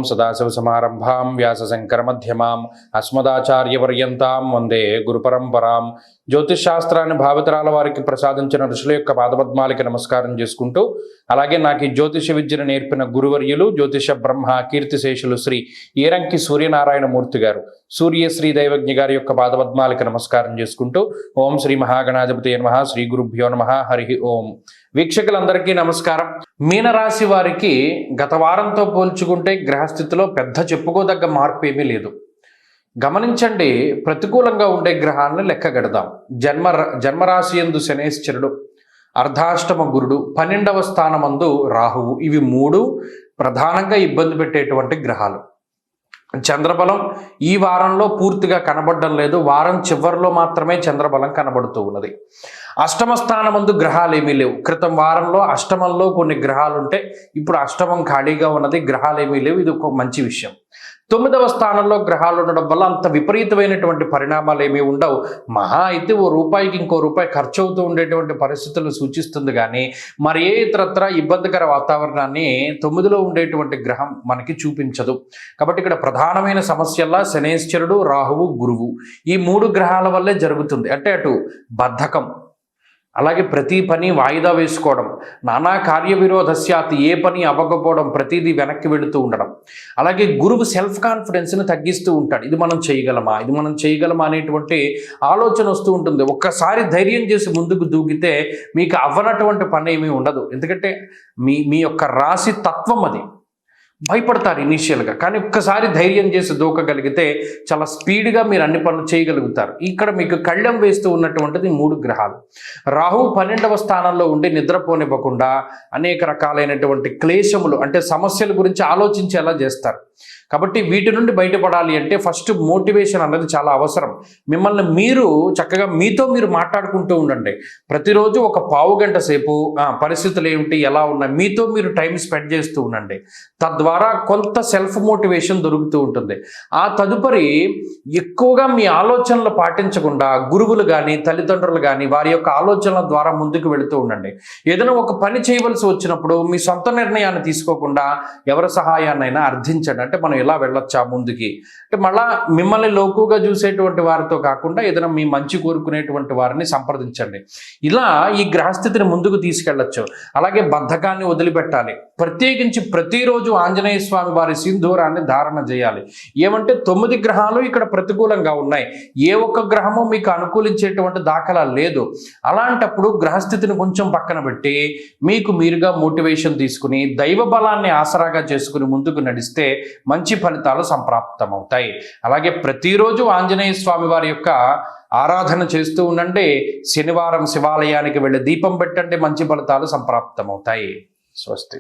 సదాశివసమారంభాం వ్యాసశంకరమధ్యమాం అస్మదాచార్యపర్యంతాం వందే గురుపరంపరాం. జ్యోతిష్ శాస్త్రాన్ని భావితరాల వారికి ప్రసాదించిన ఋషుల యొక్క పాదపద్మాలకి నమస్కారం చేసుకుంటూ, అలాగే నాకు ఈ జ్యోతిష విద్యను నేర్పిన గురువర్యులు జ్యోతిష బ్రహ్మ కీర్తిశేషులు శ్రీ ఈరంకి సూర్యనారాయణమూర్తి గారు, సూర్యశ్రీ దైవజ్ఞ గారి యొక్క పాదపద్మాలకి నమస్కారం చేసుకుంటూ, ఓం శ్రీ మహాగణాధిపతి నమః, శ్రీ గురుభ్యో నమః, హరి ఓం. వీక్షకులందరికీ నమస్కారం. మీనరాశి వారికి గత వారంతో పోల్చుకుంటే గ్రహస్థితిలో పెద్ద చెప్పుకోదగ్గ మార్పు ఏమీ లేదు. గమనించండి, ప్రతికూలంగా ఉండే గ్రహాలను లెక్కగడదాం. జన్మరాశి యందు శనేశ్వరుడు, అర్ధాష్టమ గురుడు, 12వ స్థానమందు రాహువు, ఇవి మూడు ప్రధానంగా ఇబ్బంది పెట్టేటువంటి గ్రహాలు. చంద్రబలం ఈ వారంలో పూర్తిగా కనబడడం లేదు, వారం చివరిలో మాత్రమే చంద్రబలం కనబడుతూ ఉన్నది. అష్టమ స్థానమందు గ్రహాలు ఏమీ లేవు. క్రితం వారంలో అష్టమంలో కొన్ని గ్రహాలు ఉంటే ఇప్పుడు అష్టమం ఖాళీగా ఉన్నది, గ్రహాలు ఏమీ లేవు. ఇది ఒక మంచి విషయం. 9వ స్థానంలో గ్రహాలు ఉండడం వల్ల అంత విపరీతమైనటువంటి పరిణామాలు ఏమీ ఉండవు. మహా అయితే ఓ రూపాయికి ఇంకో రూపాయి ఖర్చు అవుతూ ఉండేటువంటి పరిస్థితులను సూచిస్తుంది, కానీ మరి ఏ ఇతరత్ర ఇబ్బందికర వాతావరణాన్ని 9లో ఉండేటువంటి గ్రహం మనకి చూపించదు. కాబట్టి ఇక్కడ ప్రధానమైన సమస్యల్లా శనేశ్వరుడు, రాహువు, గురువు, ఈ మూడు గ్రహాల వల్లే జరుగుతుంది. అంటే అటు బద్ధకం, అలాగే ప్రతి పని వాయిదా వేసుకోవడం, నానా కార్య విరోధస్యాత్, ఏ పని అవ్వకపోవడం, ప్రతిదీ వెనక్కి వెళుతూ ఉండడం. అలాగే గురువు సెల్ఫ్ కాన్ఫిడెన్స్ని తగ్గిస్తూ ఉంటాడు. ఇది మనం చేయగలమా అనేటువంటి ఆలోచన వస్తూ ఉంటుంది. ఒక్కసారి ధైర్యం చేసి ముందుకు దూకితే మీకు అవ్వనటువంటి పని ఏమీ ఉండదు. ఎందుకంటే మీ యొక్క రాశి తత్వం అది. భయపడతారు ఇనీషియల్గా, కానీ ఒక్కసారి ధైర్యం చేసి దూకగలిగితే చాలా స్పీడ్గా మీరు అన్ని పనులు చేయగలుగుతారు. ఇక్కడ మీకు కళ్ళెం వేస్తూ ఉన్నటువంటిది మూడు గ్రహాలు. రాహు 12వ స్థానంలో ఉండి నిద్రపోనివ్వకుండా అనేక రకాలైనటువంటి క్లేశములు, అంటే సమస్యల గురించి ఆలోచించేలా చేస్తారు. కాబట్టి వీటి నుండి బయటపడాలి అంటే ఫస్ట్ మోటివేషన్ అన్నది చాలా అవసరం. మిమ్మల్ని మీరు చక్కగా మీతో మీరు మాట్లాడుకుంటూ ఉండండి. ప్రతిరోజు ఒక పావు గంట సేపు పరిస్థితులు ఏమిటి, ఎలా ఉన్నాయి, మీతో మీరు టైం స్పెండ్ చేస్తూ ఉండండి. తద్వారా కొంత సెల్ఫ్ మోటివేషన్ దొరుకుతూ ఉంటుంది. ఆ తదుపరి ఎక్కువగా మీ ఆలోచనలు పాటించకుండా గురువులు కానీ తల్లిదండ్రులు కానీ వారి యొక్క ఆలోచనల ద్వారా ముందుకు వెళుతూ ఉండండి. ఏదైనా ఒక పని చేయవలసి వచ్చినప్పుడు మీ సొంత నిర్ణయాన్ని తీసుకోకుండా ఎవరి సహాయాన్నైనా అర్థించండి. అంటే మనం ఎలా వెళ్ళొచ్చా ముందుకి, అంటే మళ్ళా మిమ్మల్ని లోకుగా చూసేటువంటి వారితో కాకుండా ఏదైనా మీ మంచి కోరుకునేటువంటి వారిని సంప్రదించండి. ఇలా ఈ గ్రహస్థితిని ముందుకు తీసుకెళ్ళచ్చు. అలాగే బద్ధకాన్ని వదిలిపెట్టాలి. ప్రత్యేకించి ప్రతిరోజు ఆంజనేయ స్వామి వారి సింధూరాన్ని ధారణ చేయాలి. ఏమంటే 9 గ్రహాలు ఇక్కడ ప్రతికూలంగా ఉన్నాయి, ఏ ఒక్క గ్రహము మీకు అనుకూలించేటువంటి దాఖలా లేదు. అలాంటప్పుడు గ్రహస్థితిని కొంచెం పక్కన పెట్టి మీకు మీరుగా మోటివేషన్ తీసుకుని దైవ బలాన్ని ఆసరాగా చేసుకుని ముందుకు నడిస్తే మంచి ఫలితాలు సంప్రాప్తమవుతాయి. అలాగే ప్రతిరోజు ఆంజనేయ స్వామి వారి యొక్క ఆరాధన చేస్తూ ఉండండి. శనివారం శివాలయానికి వెళ్ళి దీపం పెట్టండి, మంచి ఫలితాలు సంప్రాప్తమవుతాయి. స్వస్తి.